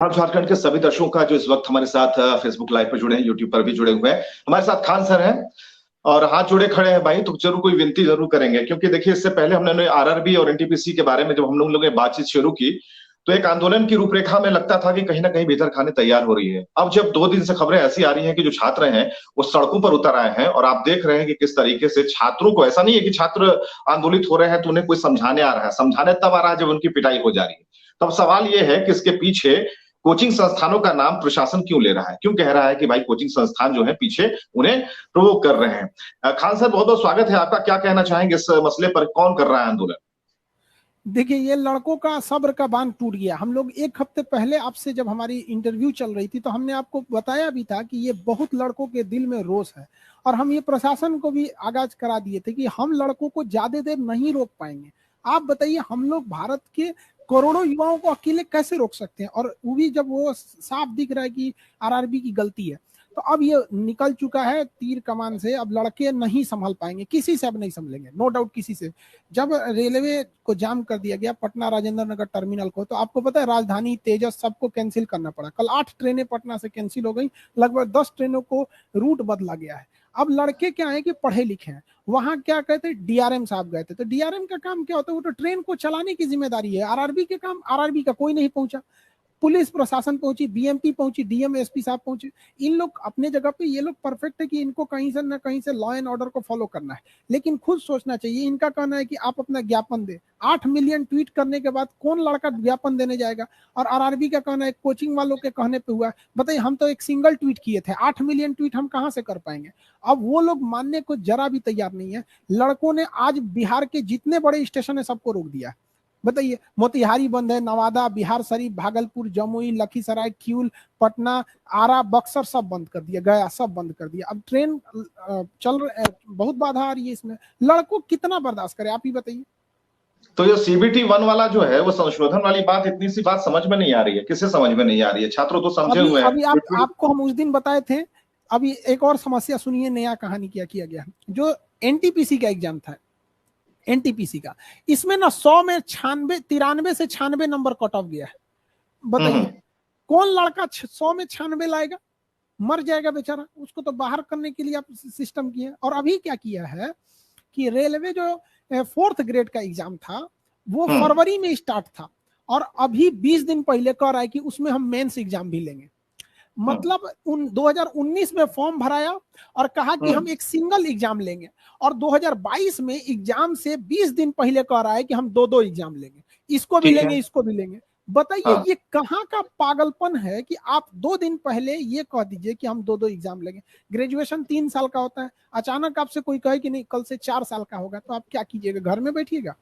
आप झारखंड के सभी दर्शकों का जो इस वक्त हमारे साथ फेसबुक लाइव पर जुड़े हैं, यूट्यूब पर भी जुड़े हुए हैं। हमारे साथ खान सर हैं और हाथ जोड़े खड़े हैं भाई। तो जरूर कोई विनती जरूर करेंगे, क्योंकि देखिए इससे पहले हमने आरआरबी और एनटीपीसी के बारे में जब हम लोगों ने बातचीत शुरू की तो एक आंदोलन की रूपरेखा में लगता था कि कहीं ना कहीं भीतर खाने तैयार हो रही है। अब जब 2 दिन से खबरें ऐसी आ रही हैं कि जो छात्र हैं वो सड़कों पर उतर आए हैं और आप देख रहे हैं कि किस तरीके से छात्रों को, ऐसा नहीं है कि छात्र आंदोलित हो रहे हैं तो उन्हें कोई समझाने आ रहा है, समझाने तब आ रहा है जब उनकी पिटाई हो जा रही है। तब सवाल ये है कि इसके पीछे कोचिंग संस्थानों का नाम प्रशासन क्यों ले रहा है, क्यों कह रहा है कि भाई कोचिंग संस्थान जो है पीछे उन्हें प्रोवोक कर रहे हैं। खान सर, बहुत बहुत स्वागत है आपका। क्या कहना चाहेंगे इस मसले पर, कौन कर रहा है आंदोलन? देखिए, ये लड़कों का सब्र का बांध टूट गया। हम लोग एक हफ्ते पहले आपसे जब हमारी इंटरव्यू चल रही थी तो हमने आपको बताया भी था कि ये बहुत लड़कों के दिल में रोष है और हम ये प्रशासन को भी आगाज करा दिए थे कि हम लड़कों को ज्यादा देर नहीं रोक पाएंगे। आप बताइए, हम लोग भारत के करोड़ों युवाओं को अकेले कैसे रोक सकते हैं? और वो भी जब वो साफ दिख रहा है कि आरआरबी की गलती है। तो अब ये निकल चुका है तीर कमान से। अब लड़के नहीं संभल पाएंगे, किसी से अब नहीं संभलेंगे, नो डाउट किसी से। जब रेलवे को जाम कर दिया गया पटना राजेंद्र नगर टर्मिनल को, तो आपको पता है राजधानी, तेजस सबको कैंसिल करना पड़ा। कल 8 ट्रेनें पटना से कैंसिल हो गई, लगभग 10 ट्रेनों को रूट बदला गया है। अब लड़के क्या है कि पढ़े लिखे हैं, वहां क्या कहते हैं, डीआरएम साहब गए थे। तो डीआरएम का काम क्या होता है? वो तो ट्रेन को चलाने की जिम्मेदारी है। आरआरबी के काम, आरआरबी का कोई नहीं पहुंचा। पुलिस प्रशासन पहुंची, बीएमपी पहुंची, डीएम एसपी साहब पहुंचे। इन लोग अपने जगह पे, ये लोग परफेक्ट है कि इनको कहीं से ना कहीं से लॉ एंड ऑर्डर को फॉलो करना है, लेकिन खुद सोचना चाहिए। इनका कहना है कि आप अपना ज्ञापन दे। 8 मिलियन ट्वीट करने के बाद कौन लड़का ज्ञापन देने जाएगा? और आरआरबी का कहना है कोचिंग वालों के कहने पे हुआ। बताइए, हम तो एक सिंगल ट्वीट किए थे, 8 मिलियन ट्वीट हम कहां से कर पाएंगे? अब वो लोग मानने को जरा भी तैयार नहीं है। लड़कों ने आज बिहार के जितने बड़े स्टेशन है सबको रोक दिया है। बताइए, मोतिहारी बंद है, नवादा, बिहार शरीफ, भागलपुर, जमुई, लखीसराय, किऊल, पटना, आरा, बक्सर सब बंद कर दिया, गया सब बंद कर दिया। अब ट्रेन चल बहुत बाधा आ रही है इसमें। लड़कों कितना बर्दाश्त करे, आप ही बताइए। तो ये सीबीटी 1 वाला जो है वो संशोधन वाली बात, इतनी सी बात समझ में नहीं आ रही है। किसे समझ में नहीं आ रही है? छात्रों तो समझे अभी हुए हैं। अभी आपको हम उस दिन बताए थे। अभी एक और समस्या सुनिए, नया कहानी क्या किया गया। जो एनटीपीसी का एग्जाम था, एनटीपीसी का, इसमें ना 100 में 93 से 96 नंबर कट ऑफ गया है। बताइए, कौन लड़का 100 में 96 लाएगा? मर जाएगा बेचारा। उसको तो बाहर करने के लिए आप सिस्टम किए। और अभी क्या किया है कि रेलवे जो 4th ग्रेड का एग्जाम था वो फरवरी में स्टार्ट था, और अभी 20 दिन पहले कह रहा है कि उसमें हम मेंस एग्जाम भी लेंगे। मतलब 2019 में फॉर्म भराया और कहा कि हम एक सिंगल एग्जाम लेंगे, और 2022 में एग्जाम से 20 दिन पहले कह रहा है कि हम 2-2 एग्जाम लेंगे, इसको भी लेंगे, इसको भी लेंगे। बताइए, ये कहाँ का पागलपन है कि आप 2 दिन पहले ये कह दीजिए कि हम 2-2 एग्जाम लेंगे। ग्रेजुएशन 3 साल का होता है, अचानक आपसे कोई कहे कि नहीं कल से 4 साल का होगा, तो आप क्या कीजिएगा? घर में बैठिएगा।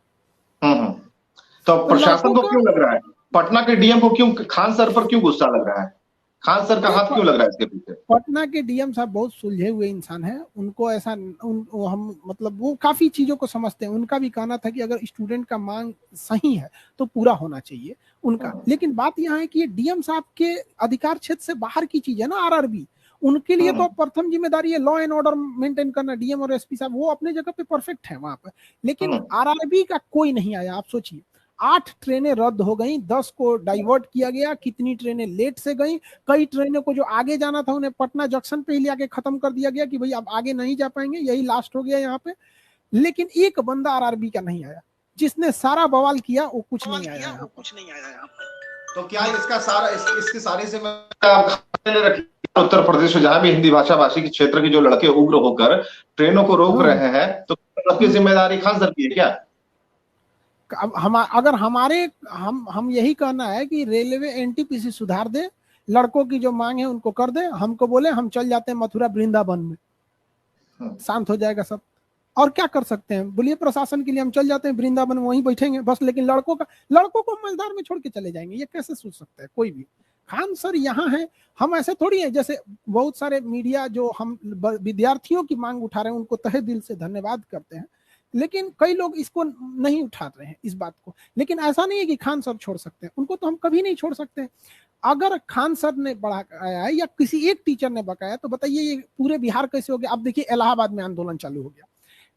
तो प्रशासन को क्यों लग रहा है, पटना के डीएम को क्यों, खान सर पर क्यों गुस्सा लग रहा है? खान सर का हाथ क्यों लग रहा है इसके पीछे? पटना के डीएम साहब बहुत सुलझे हुए इंसान हैं। उनको ऐसा हम मतलब वो काफी चीजों को समझते हैं। उनका भी कहना था कि अगर स्टूडेंट का मांग सही है तो पूरा होना चाहिए उनका। लेकिन बात यहाँ है कि ये डीएम साहब के अधिकार क्षेत्र से बाहर की चीज है ना आरआरबी। उनके लिए तो प्रथम जिम्मेदारी है लॉ एंड ऑर्डर मेंटेन करना। डीएम और एसपी साहब वो अपने जगह पे परफेक्ट है वहां पर, लेकिन आरआरबी का कोई नहीं आया। आप सोचिए, 8 ट्रेनें रद्द हो गई, 10 को डाइवर्ट किया गया, कितनी ट्रेनें लेट से गई। कई ट्रेनों को जो आगे जाना था उन्हें पटना जंक्शन पे ही ले खत्म कर दिया गया कि भाई आप आगे नहीं जा पाएंगे, यही लास्ट हो गया यहाँ पे। लेकिन एक बंदा आरआरबी का नहीं आया, जिसने सारा बवाल किया वो कुछ नहीं आया। तो क्या इसका सारा इसकी सारी जिम्मेदारी उत्तर प्रदेश में जहां भी हिंदी भाषा भाषी के क्षेत्र के जो लड़के उग्र होकर ट्रेनों को रोक रहे हैं, तो सबकी जिम्मेदारी खान सर की है क्या? अब अगर हमारे हम यही कहना है कि रेलवे एनटीपीसी सुधार दे, लड़कों की जो मांग है उनको कर दे। हमको बोले हम चल जाते हैं मथुरा वृंदावन में, शांत हो जाएगा सब। और क्या कर सकते हैं बोलिए? प्रशासन के लिए हम चल जाते हैं वृंदावन, वहीं बैठेंगे बस। लेकिन लड़कों को मजदार में छोड़ के चले जाएंगे, ये कैसे सोच सकता है कोई भी? खान सर यहाँ है, हम ऐसे थोड़ी है। जैसे बहुत सारे मीडिया जो हम विद्यार्थियों की मांग उठा रहे हैं उनको तहे दिल से धन्यवाद करते हैं, लेकिन कई लोग इसको नहीं उठा रहे हैं इस बात को। लेकिन ऐसा नहीं है कि खान सर छोड़ सकते हैं, उनको तो हम कभी नहीं छोड़ सकते। अगर खान सर ने बढ़ाया या किसी एक टीचर ने बकाया, तो बताइए ये पूरे बिहार कैसे हो गया? अब देखिए इलाहाबाद में आंदोलन चालू हो गया,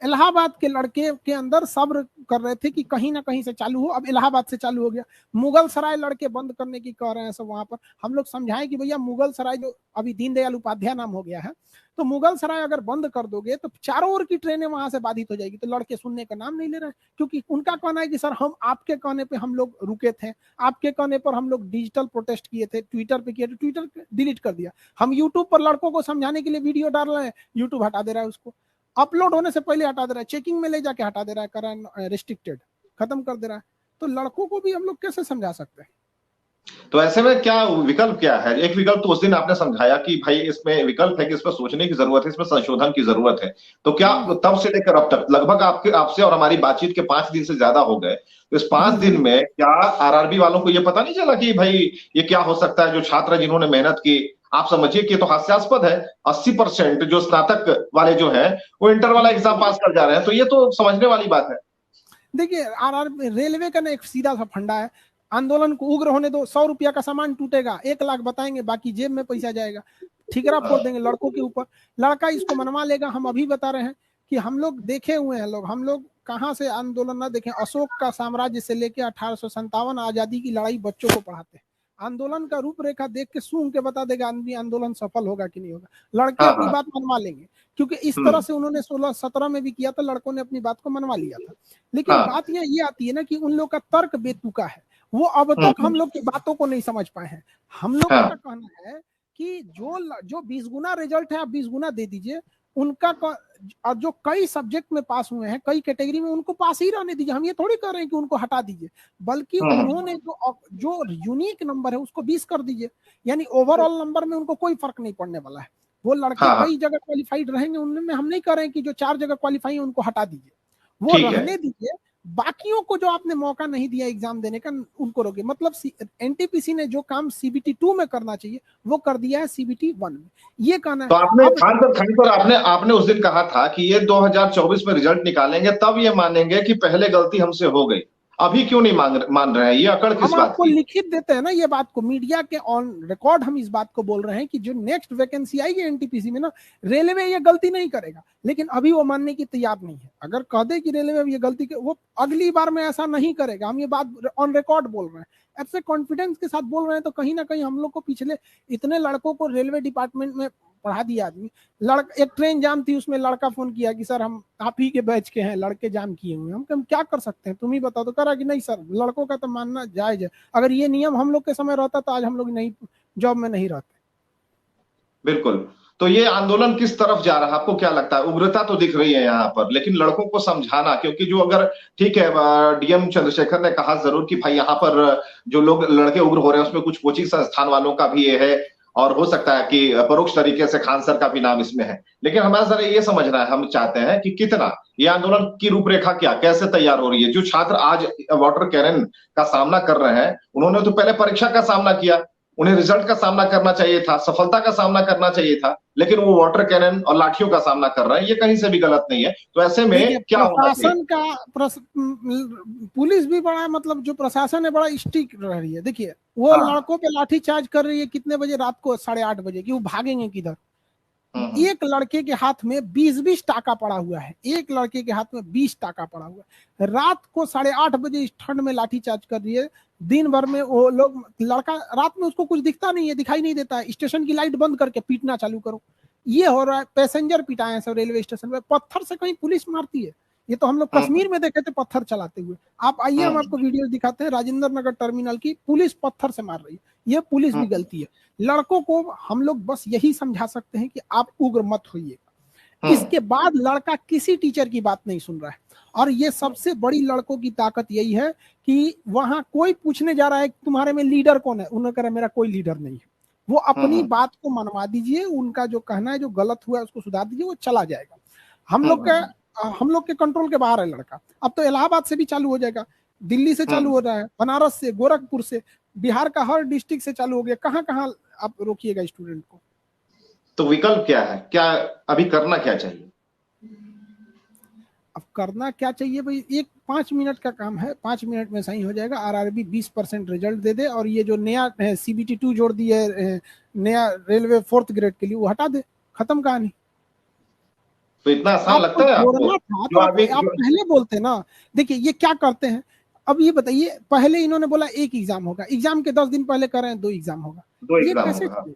इलाहाबाद के लड़के के अंदर सब्र कर रहे थे कि कहीं ना कहीं से चालू हो, अब इलाहाबाद से चालू हो गया। मुगल सराय लड़के बंद करने की कह रहे हैं सब वहां पर। हम लोग समझाएं कि भैया मुगल सराय जो अभी दीनदयाल उपाध्याय नाम हो गया है, तो मुगल सराय अगर बंद कर दोगे तो चारों ओर की ट्रेनें वहां से बाधित हो जाएगी। तो लड़के सुनने का नाम नहीं ले रहे, क्योंकि उनका कहना है कि सर हम आपके कहने पे हम लोग रुके थे, आपके कहने पर हम लोग डिजिटल प्रोटेस्ट किए थे, ट्विटर पे किए थे, ट्विटर डिलीट कर दिया। हम यूट्यूब पर लड़कों को समझाने के लिए वीडियो डाल रहे हैं, यूट्यूब हटा दे रहा है उसको, अपलोड होने से पहले हटा दे रहा है, चेकिंग में ले जाके हटा दे रहा है, करंट रिस्ट्रिक्टेड खत्म कर दे रहा है। तो लड़कों को भी हम लोग कैसे समझा सकते हैं? तो ऐसे में क्या विकल्प क्या है? एक विकल्प तो उस दिन आपने समझाया कि भाई इसमें विकल्प है कि इसमें सोचने की जरूरत है, इसमें संशोधन की जरूरत है। तो क्या तब से लेकर अब तक लगभग आपसे और हमारी बातचीत के 5 दिन से ज्यादा हो गए, तो इस 5 दिन में क्या आरआरबी वालों को ये पता नहीं चला कि भाई ये क्या हो सकता है? जो छात्र जिन्होंने मेहनत की, आप समझिए कि ये तो हास्यास्पद है। 80% जो स्नातक वाले जो है वो इंटर वाला एग्जाम पास कर जा रहे हैं, तो ये तो समझने वाली बात है। देखिए आर रेलवे का ना एक सीधा सा फंडा है, आंदोलन को उग्र होने दो, 100 रुपया का सामान टूटेगा, 1 लाख बताएंगे, बाकी जेब में पैसा जाएगा, ठिकरा फोड़ देंगे लड़कों के ऊपर। लड़का इसको मनवा लेगा। हम अभी बता रहे हैं कि हम लोग देखे हुए हैं, हम लोग कहाँ से आंदोलन ना देखें। अशोक का साम्राज्य से लेकर 1857 आजादी की लड़ाई बच्चों को पढ़ाते हैं। आंदोलन का रूपरेखा देख के सूंघ के बता देगा आदमी आंदोलन सफल होगा कि नहीं होगा। लड़के हाँ अपनी हाँ। बात मनवा लेंगे, क्योंकि इस तरह से उन्होंने 16-17 में भी किया था, लड़कों ने अपनी बात को मनवा लिया था। लेकिन हाँ। बात ये आती है ना कि उन लोग का तर्क बेतुका है, वो अब तक हम लोग की बातों को नहीं समझ पाए हैं। हम लोगों हाँ का कहना है कि जो 20 गुना रिजल्ट है आप 20 गुना दे दीजिए, उनका और जो कई सब्जेक्ट में पास हुए हैं, कई कैटेगरी में, उनको पास ही रहने दीजिए। हम ये थोड़ी कर रहे हैं कि उनको हटा दीजिए, बल्कि उन्होंने जो यूनिक नंबर है उसको 20 कर दीजिए, यानी ओवरऑल नंबर में उनको कोई फर्क नहीं पड़ने वाला है। वो लड़के हाँ। कई जगह क्वालिफाइड रहेंगे, उनमें हम नहीं कर रहे हैं कि जो 4 जगह क्वालिफाई है उनको हटा दीजिए, वो ठीक है। रहने दीजिए। बाकियों को जो आपने मौका नहीं दिया एग्जाम देने का, उनको रोके। मतलब एनटीपीसी ने जो काम सीबीटी 2 में करना चाहिए वो कर दिया है सीबीटी 1 में, ये कहना है। तो आपने अब खान सर आपने उस दिन कहा था कि ये 2024 में रिजल्ट निकालेंगे तब ये मानेंगे कि पहले गलती हमसे हो गई। अभी क्यों नहीं मान रहे हैं? ये अकड़ किस हम बात आपको की? लिखित देते हैं ना ये बात को, मीडिया के ऑन रिकॉर्ड हम इस बात को बोल रहे हैं कि जो नेक्स्ट वैकेंसी आएगी एनटीपीसी में ना, रेलवे ये गलती नहीं करेगा। लेकिन अभी वो मानने की तैयार नहीं है। अगर कह दे कि रेलवे ये गलती वो अगली बार में ऐसा नहीं करेगा, हम ये बात ऑन रिकॉर्ड बोल रहे हैं, ऐसे कॉन्फिडेंस के साथ बोल रहे हैं। तो कहीं ना कहीं हम लोग को पिछले इतने लड़कों को रेलवे डिपार्टमेंट में पढ़ा दिया आदमी। एक ट्रेन जाम थी, उसमें लड़का फोन किया कि सर हम आप ही के बैच के हैं, लड़के जाम किए हुए हैं, हम क्या कर सकते हैं, तुम ही बताओ। तो कह रहा कि नहीं सर, लड़कों का तो मानना जायज है, अगर ये नियम हम लोग के समय रहता तो आज हम लोग नहीं जॉब में नहीं रहते। बिल्कुल। तो ये आंदोलन किस तरफ जा रहा है? आपको क्या लगता है? उग्रता तो दिख रही है यहाँ पर, लेकिन लड़कों को समझाना, क्योंकि जो अगर ठीक है, डीएम चंद्रशेखर ने कहा जरूर कि भाई यहाँ पर जो लोग लड़के उग्र हो रहे हैं उसमें कुछ कोचिंग संस्थान वालों का भी ये है, और हो सकता है कि परोक्ष तरीके से खान सर का भी नाम इसमें है। लेकिन हमारा जरा ये समझना है, हम चाहते हैं कि कितना ये आंदोलन की रूपरेखा क्या, कैसे तैयार हो रही है? जो छात्र आज वाटर कैनन का सामना कर रहे हैं, उन्होंने तो पहले परीक्षा का सामना किया, उन्हें रिजल्ट का सामना करना चाहिए था, सफलता का सामना करना चाहिए था, लेकिन वो वाटर कैनन और लाठियों का सामना कर रहे हैं। ये कहीं से भी गलत नहीं है। तो ऐसे में क्या होना चाहिए? प्रशासन का पुलिस भी बड़ा, मतलब जो प्रशासन है बड़ा स्ट्रिक्ट रह रही है। देखिए वो लड़कों पे लाठी चार्ज कर रही है कितने बजे, रात को 8:30 बजे, कि वो भागेंगे किधर। एक लड़के के हाथ में 20-20 टाका पड़ा हुआ है, एक लड़के के हाथ में 20 टाका पड़ा हुआ है, रात को 8:30 बजे इस ठंड में लाठी चार्ज कर रही है। दिन भर में वो लोग, लड़का रात में उसको कुछ दिखता नहीं है, दिखाई नहीं देता है, स्टेशन की लाइट बंद करके पीटना चालू करो। ये हो रहा है। पैसेंजर पिटाए हैं सब रेलवे स्टेशन पे, पत्थर से कहीं पुलिस मारती है। ये तो हम लोग कश्मीर में देखे थे पत्थर चलाते हुए। आप आइए, हम आपको वीडियो दिखाते हैं राजेंद्र नगर टर्मिनल की, पुलिस पत्थर से मार रही है। ये पुलिस भी गलती है। लड़कों को हम लोग बस यही समझा सकते हैं कि आप उग्र मत होइएगा। इसके बाद लड़का किसी टीचर की बात नहीं सुन रहा है। और ये सबसे बड़ी लड़कों की ताकत यही है कि वहां कोई पूछने जा रहा है तुम्हारे में लीडर कौन है, उन्होंने कहा मेरा कोई लीडर नहीं है। वो अपनी बात को मनवा दीजिए, उनका जो कहना है, जो गलत हुआ है उसको सुधार दीजिए, वो चला जाएगा। हम लोग के कंट्रोल के बाहर है लड़का। अब तो इलाहाबाद से भी चालू हो जाएगा, दिल्ली से चालू हो रहा है, बनारस से, गोरखपुर से, बिहार का हर डिस्ट्रिक्ट से चालू हो गया। कहाँ कहाँ आप रोकिएगा स्टूडेंट को? तो विकल्प क्या है? क्या अभी करना क्या चाहिए? अब करना क्या चाहिए भाई, 5 मिनट का काम है, 5 मिनट में सही हो जाएगा। आरआरबी 20% रिजल्ट दे दे, और ये जो नया सीबीटी 2 जोड़ दी है नया रेलवे 4th ग्रेड के लिए, वो हटा दे, खत्म कहानी। तो इतना आसान आपको लगता है आपको? जोड़ना था जो तो आप आदमी पहले बोलते ना। देखिए ये क्या करते हैं, अब ये बताइए, पहले इन्होंने बोला एक एग्जाम होगा, एग्जाम के 10 दिन पहले कर रहे हैं 2 एग्जाम होगा, दो ये एग्जाम कैसे होगा। चलेगा?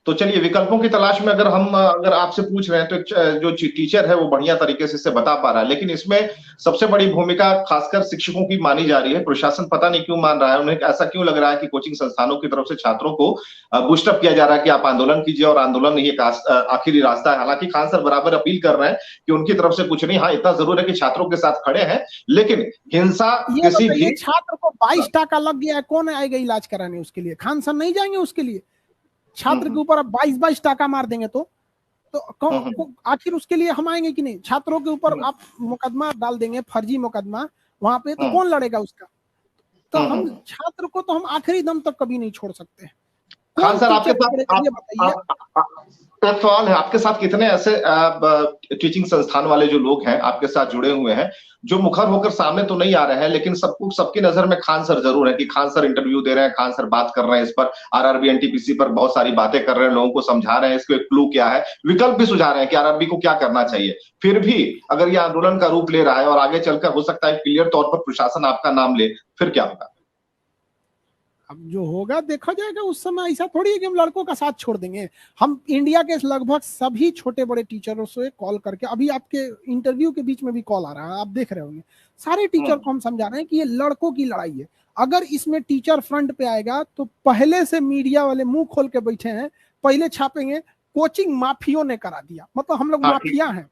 तो चलिए विकल्पों की तलाश में अगर आपसे पूछ रहे हैं तो जो टीचर है वो बढ़िया तरीके से इसे बता पा रहा है, लेकिन इसमें सबसे बड़ी भूमिका खासकर शिक्षकों की मानी जा रही है। प्रशासन पता नहीं क्यों मान रहा है, उन्हें ऐसा क्यों लग रहा है कि कोचिंग संस्थानों की तरफ से छात्रों को बूस्टअप किया जा रहा है कि आप आंदोलन कीजिए और आंदोलन ही एक आखिरी रास्ता है। हालांकि खान सर बराबर अपील कर रहे हैं कि उनकी तरफ से कुछ नहीं, हाँ इतना जरूर है कि छात्रों के साथ खड़े हैं, लेकिन हिंसा ये किसी बताइए भी। छात्र को 22 टाका लग गया है, कौन आएगा इलाज कराने उसके लिए? खान सर नहीं जाएंगे उसके लिए? छात्र के ऊपर आप 22 टाका मार देंगे तो आखिर उसके लिए हम आएंगे कि नहीं? छात्रों के ऊपर आप मुकदमा डाल देंगे, फर्जी मुकदमा, वहां पे तो कौन लड़ेगा उसका? तो हम छात्र को तो हम आखिरी दम तक कभी नहीं छोड़ सकते। खान सर आपके साथ ये बताइए, एक सवाल है, आपके साथ कितने ऐसे टीचिंग संस्थान वाले जो लोग हैं आपके साथ जुड़े हुए हैं, जो मुखर होकर सामने तो नहीं आ रहे हैं, लेकिन सबकी नजर में खान सर जरूर है कि खान सर इंटरव्यू दे रहे हैं, खान सर बात कर रहे हैं, इस पर आरआरबी एनटीपीसी पर बहुत सारी बातें कर रहे हैं, लोगों को समझा रहे हैं इसको एक क्लू क्या है, विकल्प भी सुझा रहे हैं कि आरआरबी को क्या करना चाहिए। फिर भी अगर ये आंदोलन का रूप ले रहा है और आगे चलकर हो सकता है क्लियर तौर पर प्रशासन आपका नाम ले, फिर क्या होगा? अब जो होगा देखा जाएगा उस समय। ऐसा थोड़ी है कि हम लड़कों का साथ छोड़ देंगे। हम इंडिया के लगभग सभी छोटे बड़े टीचरों से कॉल करके, अभी आपके इंटरव्यू के बीच में भी कॉल आ रहा है, आप देख रहे होंगे, सारे टीचर को हम समझा रहे हैं कि ये लड़कों की लड़ाई है। अगर इसमें टीचर फ्रंट पे आएगा तो पहले से मीडिया वाले मुंह खोल के बैठे हैं, पहले छापेंगे कोचिंग माफियों ने करा दिया। मतलब हम लोग माफिया हैं,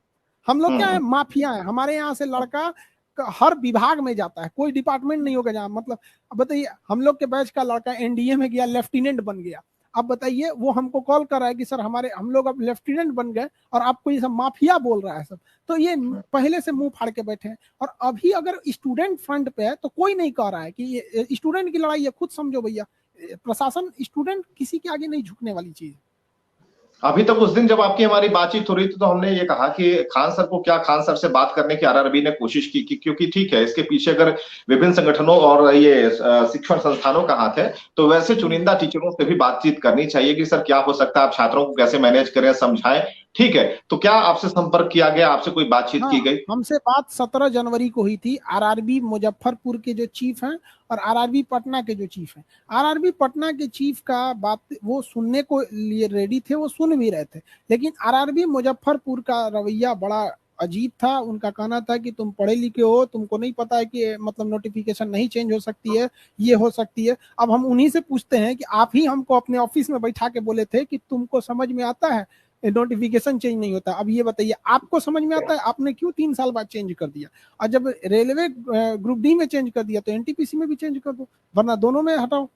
हम लोग क्या है, माफिया है। हमारे यहाँ से लड़का हर विभाग में जाता है, कोई डिपार्टमेंट नहीं होगा जहाँ, मतलब अब बताइए हम लोग के बैच का लड़का एनडीए में गया, लेफ्टिनेंट बन गया। अब बताइए वो हमको कॉल कर रहा है कि सर हम लोग अब लेफ्टिनेंट बन गए और आपको ये सब माफिया बोल रहा है सब। तो ये पहले से मुंह फाड़ के बैठे हैं। और अभी अगर स्टूडेंट फ्रंट पे है तो कोई नहीं कह रहा है कि ये स्टूडेंट की लड़ाई है। खुद समझो भैया, प्रशासन स्टूडेंट किसी के आगे नहीं झुकने वाली चीज। अभी तक उस दिन जब आपकी हमारी बातचीत हो रही थी तो हमने ये कहा कि खान सर को क्या, खान सर से बात करने की आरआरबी ने कोशिश की क्योंकि ठीक है इसके पीछे अगर विभिन्न संगठनों और ये शिक्षण संस्थानों का हाथ है तो वैसे चुनिंदा टीचरों से भी बातचीत करनी चाहिए कि सर क्या हो सकता है, आप छात्रों को कैसे मैनेज करें, समझाएं। ठीक है, तो क्या आपसे संपर्क किया गया, आपसे कोई बातचीत की गई? हमसे बात 17 जनवरी को हुई थी। आरआरबी मुजफ्फरपुर के जो चीफ हैं और आरआरबी पटना के जो चीफ हैं, आरआरबी पटना के चीफ का बात वो सुनने को लिए रेडी थे, वो सुन भी रहे थे, लेकिन आरआरबी मुजफ्फरपुर का रवैया बड़ा अजीब था। उनका कहना था कि तुम पढ़े लिखे हो, तुमको नहीं पता है कि मतलब नोटिफिकेशन नहीं चेंज हो सकती है, ये हो सकती है। अब हम उन्हीं से पूछते हैं कि आप ही हमको अपने ऑफिस में बैठा के बोले थे कि तुमको समझ में आता है नोटिफिकेशन चेंज नहीं होता। अब ये बताइए आपको समझ में आता है, आपने क्यों 3 साल बाद चेंज कर दिया? और जब रेलवे ग्रुप डी में चेंज कर दिया तो एनटीपीसी में भी चेंज कर दो, वरना दोनों में हटाओ।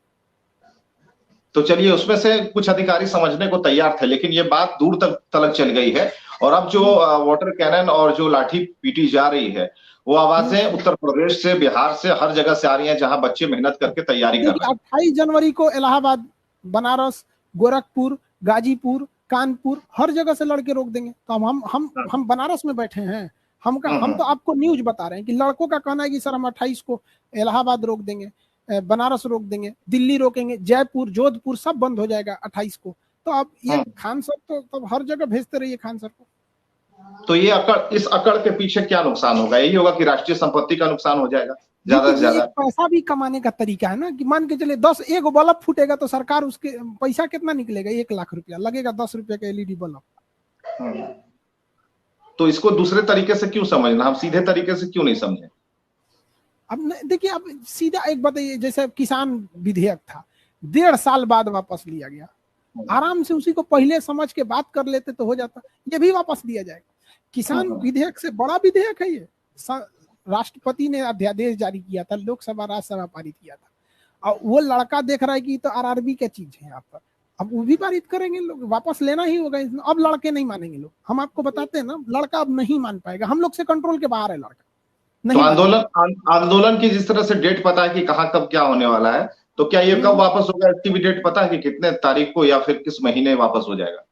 तो चलिए उसमें से कुछ अधिकारी समझने को तैयार थे, लेकिन ये बात दूर तक चल गई है और अब जो वाटर कैनन और जो लाठी पीटी जा रही है वो आवाजें उत्तर प्रदेश से, बिहार से, हर जगह से आ रही हैं जहां बच्चे मेहनत करके तैयारी कर रहे हैं। 28 जनवरी को इलाहाबाद, बनारस, गोरखपुर, गाजीपुर, कानपुर, हर जगह से लड़के रोक देंगे। तो हम बनारस में बैठे हैं, हम तो आपको न्यूज बता रहे हैं कि लड़कों का कहना है कि सर हम 28 को इलाहाबाद रोक देंगे, बनारस रोक देंगे, दिल्ली रोकेंगे, जयपुर, जोधपुर सब बंद हो जाएगा 28 को। तो अब ये खान सर तो तब हर जगह भेजते रहिए खान सर को। तो ये इस अकड़ के पीछे क्या नुकसान होगा? यही होगा कि राष्ट्रीय संपत्ति का नुकसान हो जाएगा ज्यादा से ज्यादा। पैसा भी कमाने का तरीका है ना, कि मान के चले 10 एक बल्ब फूटेगा तो सरकार उसके पैसा कितना निकलेगा? 1 लाख रुपया लगेगा 10 रुपया का एलईडी बल्ब। तो इसको दूसरे तरीके से क्यों समझना, हम सीधे तरीके से क्यों नहीं समझे? अब देखिए, अब सीधा एक बताइए, जैसे किसान विधेयक था 1.5 साल बाद वापस लिया गया, आराम से उसी को पहले समझ के बात कर लेते तो हो जाता। ये भी वापस दिया जाएगा। किसान विधेयक से बड़ा विधेयक है ये, राष्ट्रपति ने अध्यादेश जारी किया था, लोकसभा राज्यसभा पारित किया था, और वो लड़का देख रहा है कि तो आरआरबी क्या चीज है यहाँ पर। अब वो भी पारित करेंगे लोग, वापस लेना ही होगा इसमें। अब लड़के नहीं मानेंगे लोग, हम आपको बताते हैं ना, लड़का अब नहीं मान पाएगा, हम लोग से कंट्रोल के बाहर है लड़का। तो आंदोलन की जिस तरह से डेट पता है कि कहाँ कब क्या होने वाला है, तो क्या ये कब वापस होगा, इसकी भी डेट पता है कि कितने तारीख को या फिर किस महीने वापस हो जाएगा?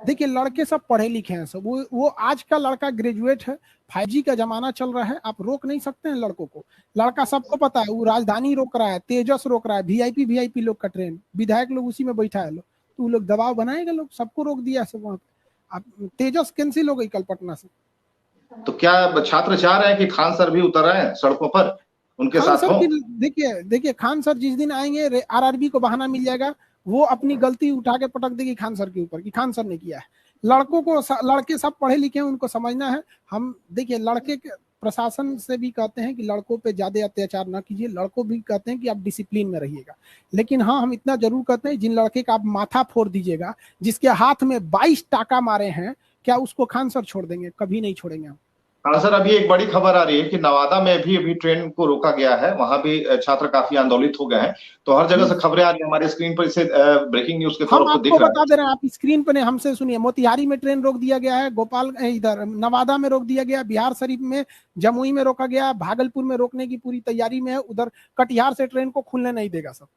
देखिए लड़के सब पढ़े लिखे हैं सब, वो आज का लड़का ग्रेजुएट है, 5G का जमाना चल रहा है, आप रोक नहीं सकते हैं लड़कों को। लड़का सबको पता है, वो राजधानी रोक रहा है, तेजस रोक रहा है, वीआईपी लोग का ट्रेन, विधायक लोग उसी में बैठा है लोग, तो वो लोग दबाव बनाएगा, लोग सबको रोक दिया सब वहां पे। अब तेजस कैंसिल हो गई कल पटना से। तो क्या छात्र चाह रहे हैं कि खान सर भी उतर रहे हैं सड़कों पर, उनके खान साथ सर हो? की देखिए खान सर जिस दिन आएंगे आरआरबी को बहाना मिल जाएगा, वो अपनी गलती उठा के पटक देगी खान सर के ऊपर कि खान सर ने किया है। लड़कों को लड़के सब पढ़े लिखे हैं, उनको समझना है। हम देखिए लड़के प्रशासन से भी कहते हैं कि लड़कों पे ज्यादा अत्याचार ना कीजिए, लड़कों भी कहते हैं कि आप डिसिप्लिन में रहिएगा। लेकिन हाँ, हम इतना जरूर कहते हैं जिन लड़के का आप माथा फोड़ दीजिएगा, जिसके हाथ में 22 टाका मारे हैं, क्या उसको खान सर छोड़ देंगे? कभी नहीं छोड़ेंगे हम। हाँ सर, अभी एक बड़ी खबर आ रही है कि नवादा में भी अभी ट्रेन को रोका गया है, वहां भी छात्र काफी आंदोलित हो गए हैं। तो हर जगह से खबरें आ रही है, हमारे स्क्रीन पर इसे ब्रेकिंग न्यूज के तौर हम पर आपको दिख रहा बता दे रहे हैं, आप स्क्रीन पर नहीं, हमसे सुनिए। मोतिहारी में ट्रेन रोक दिया गया है, गोपाल इधर नवादा में रोक दिया गया, बिहार शरीफ में, जमुई में रोका गया, भागलपुर में रोकने की पूरी तैयारी में है, उधर कटिहार से ट्रेन को खुलने नहीं देगा सब।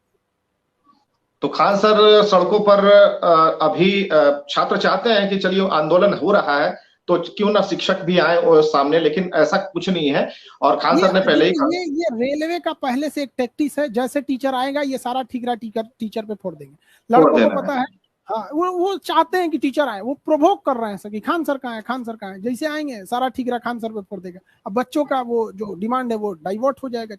तो खान सर सड़कों पर अभी छात्र चाहते हैं कि चलिए आंदोलन हो रहा है तो क्यों ना शिक्षक भी आए और सामने, लेकिन ऐसा कुछ नहीं है। और खान सर ने पहले ही कहा, ये रेलवे का पहले से एक टैक्टिस है, जैसे टीचर आएगा ये सारा ठीकरा टीचर पे फोड़ देंगे। लड़कों को पता है। हाँ, वो चाहते हैं कि टीचर आए, वो प्रोवोक कर रहे हैं सर कि खान सर कहाँ है, खान सर कहाँ है। जैसे आएंगे सारा ठीकरा खान सर पे फोड़ देगा। अब बच्चों का वो जो डिमांड है वो डाइवर्ट हो जाएगा,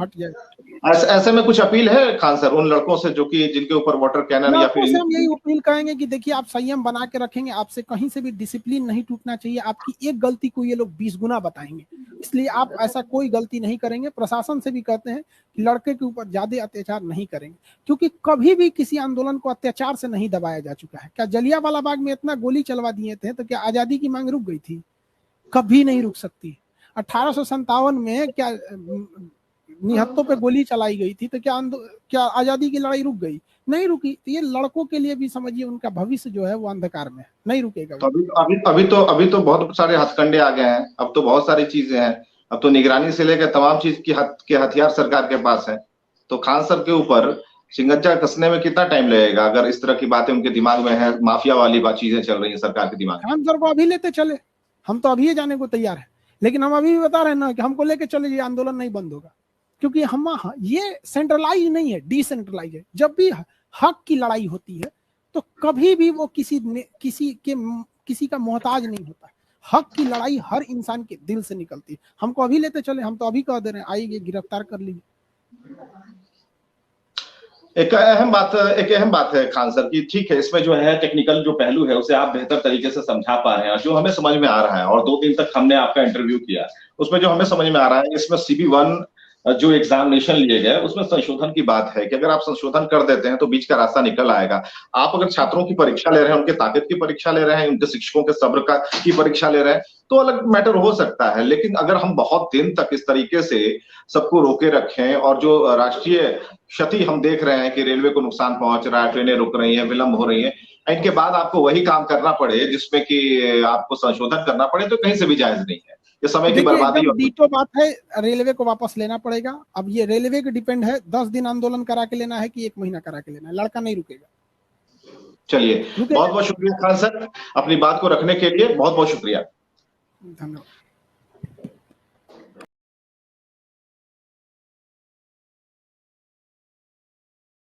हट जाएगा। ऐसे में कुछ अपील है खान सर उन लड़कों से जो कि जिनके ऊपर वाटर कैनन या फिर हम यही अपील करेंगे कि देखिए आप संयम बना के रखेंगे, आपसे कहीं से भी डिसिप्लिन नहीं टूटना चाहिए। आपकी एक गलती को ये लोग 20 गुना बताएंगे, इसलिए आप ऐसा कोई गलती नहीं करेंगे। प्रशासन से भी कहते हैं कि लड़के के ऊपर ज्यादा अत्याचार नहीं करेंगे, क्योंकि कभी भी किसी आंदोलन को अत्याचार से नहीं दबाया जा चुका है। क्या जलियांवाला बाग में इतना गोली चलवा दिए थे तो क्या आजादी की मांग रुक गई थी? कभी नहीं रुक सकती। 1857 में क्या निहत्तों पे गोली चलाई गई थी तो क्या आजादी की लड़ाई रुक गई? नहीं रुकी। तो ये लड़कों के लिए भी समझिए, उनका भविष्य जो है वो अंधकार में है, नहीं रुकेगा। तो अभी तो बहुत सारे हथकंडे आ गए हैं, अब तो बहुत सारी चीजें हैं। अब तो निगरानी से लेकर तमाम चीज के हथियार सरकार के पास है। तो खान सर के ऊपर सिंगज्जा कसने में कितना टाइम लगेगा अगर इस तरह की बातें उनके दिमाग में है, माफिया वाली चीजें चल रही है सरकार के दिमाग में। खान सर को अभी लेते चले, हम तो अभी जाने को तैयार है, लेकिन हम अभी भी बता रहे हैं ना कि हमको लेके चले, ये आंदोलन नहीं बंद होगा। क्योंकि हम ये सेंट्रलाइज नहीं है, डिसेंट्रलाइज है। जब भी हक की लड़ाई होती है तो कभी भी वो किसी का मोहताज नहीं होता। हक की लड़ाई हर इंसान के दिल से निकलती है। हमको अभी लेते चले, हम तो अभी कह दे रहे हैं आइए गिरफ्तार कर लीजिए। एक अहम बात है खान सर की, ठीक है इसमें जो है टेक्निकल जो पहलू है उसे आप बेहतर तरीके से समझा पा रहे हैं, जो हमें समझ में आ रहा है। और 2 दिन तक हमने आपका इंटरव्यू किया, उसमें जो हमें समझ में आ रहा है इसमें CB1 जो एग्जामिनेशन लिए गए उसमें संशोधन की बात है कि अगर आप संशोधन कर देते हैं तो बीच का रास्ता निकल आएगा। आप अगर छात्रों की परीक्षा ले रहे हैं, उनके ताकत की परीक्षा ले रहे हैं, उनके शिक्षकों के सब्र की परीक्षा ले रहे हैं तो अलग मैटर हो सकता है। लेकिन अगर हम बहुत दिन तक इस तरीके से सबको रोके रखें और जो राष्ट्रीय क्षति हम देख रहे हैं कि रेलवे को नुकसान पहुंच रहा है, ट्रेनें रुक रही हैं, विलंब हो रही है, इनके बाद आपको वही काम करना पड़े जिसमें कि आपको संशोधन करना पड़े, तो कहीं से भी जायज नहीं है। ये समय की बर्बादी एकदम डीटो बात है। रेलवे को वापस लेना पड़ेगा। अब ये रेलवे के डिपेंड है, 10 दिन आंदोलन करा के लेना है कि 1 महीना करा के लेना है, लड़का नहीं रुकेगा। चलिए, बहुत बहुत शुक्रिया खान सर, अपनी बात को रखने के लिए बहुत बहुत शुक्रिया। धन्यवाद।